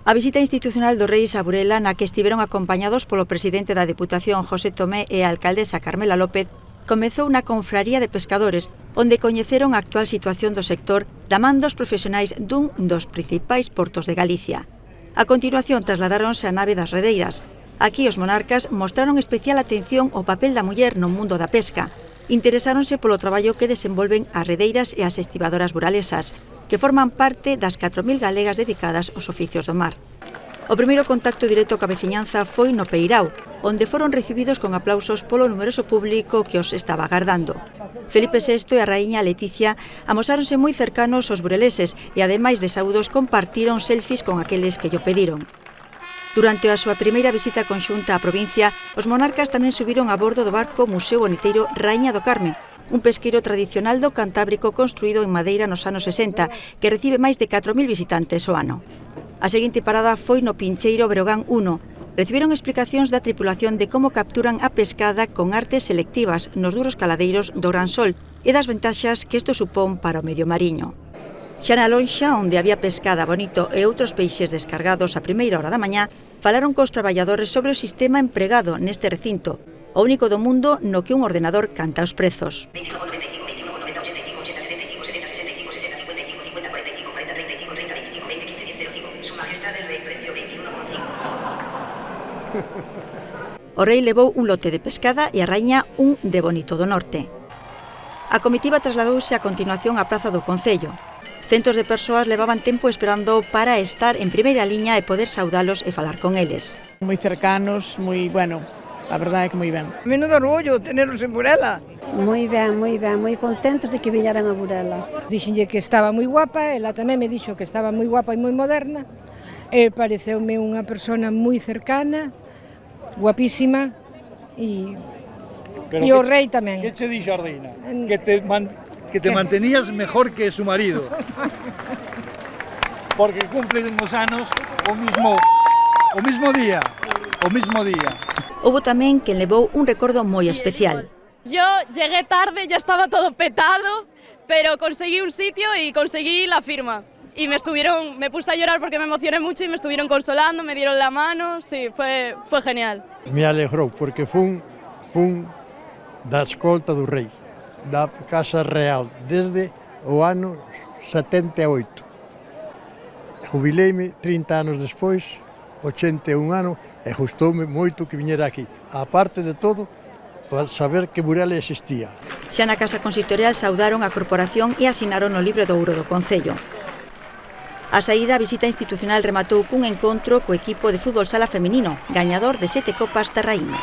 A visita institucional dos Reis a Burela, na que estiveron acompañados polo presidente da Deputación José Tomé e a alcaldesa Carmela López, comezou na confraría de pescadores, onde coñeceron a actual situación do sector da man dos profesionais dun dos principais portos de Galicia. A continuación trasladáronse á nave das redeiras. Aquí os monarcas mostraron especial atención ao papel da muller no mundo da pesca. Interesáronse polo traballo que desenvolven as redeiras e as estivadoras buralesas, que forman parte das 4.000 galegas dedicadas aos oficios do mar. O primeiro contacto directo coa veciñanza foi no Peirao, onde foron recibidos con aplausos polo numeroso público que os estaba agardando. Felipe VI e a raíña Leticia amosáronse moi cercanos aos bureleses e, ademais de saúdos, compartiron selfies con aqueles que llo pediron. Durante a súa primeira visita conxunta á provincia, os monarcas tamén subiron a bordo do barco Museo Boniteiro Raíña do Carme, un pesqueiro tradicional do Cantábrico construído en madeira nos anos 60, que recibe máis de 4.000 visitantes ao ano. A seguinte parada foi no Pincheiro Breogán 1. Recibiron explicacións da tripulación de como capturan a pescada con artes selectivas nos duros caladeiros do Gran Sol e das ventaxas que isto supón para o medio mariño. Xa na lonxa, onde había pescada, bonito e outros peixes descargados a primeira hora da mañá, falaron cos traballadores sobre o sistema empregado neste recinto, o único do mundo no que un ordenador canta os prezos. O rei levou un lote de pescada e a raíña un de Bonito do Norte. A comitiva trasladouse a continuación á Praza do Concello. Centos de persoas levaban tempo esperando para estar en primeira liña e poder saudalos e falar con eles. Moi cercanos, moi, bueno, a verdade é que moi ben. Menudo orgullo tenerlos en Burela. Moi contentos de que viñeran a Burela. Dixenlle que estaba moi guapa, ela tamén me dixo que estaba moi guapa e moi moderna, e pareceume unha persona moi cercana, guapísima, e o rei tamén. Que che dixo a reina? Que te mantenías mejor que su marido. Porque cumplen os anos o mismo día. Houbo tamén quen levou un recordo moi especial. Yo llegué tarde, ya estaba todo petado, pero conseguí un sitio y conseguí la firma. Y me puse a llorar porque me emocioné mucho y me estuvieron consolando, me dieron la mano, sí, fue genial. Me alegrou porque fun da escolta do rei, da Casa Real, desde o ano 78. Jubileime 30 anos despois, 81 anos, e gustoume moito que viñera aquí. A parte de todo, para saber que Burela existía. Xa na Casa Consistorial saudaron a corporación e asinaron o libro de ouro do Concello. A saída, a visita institucional rematou cun encontro co equipo de fútbol sala feminino, gañador de 7 copas da raíña.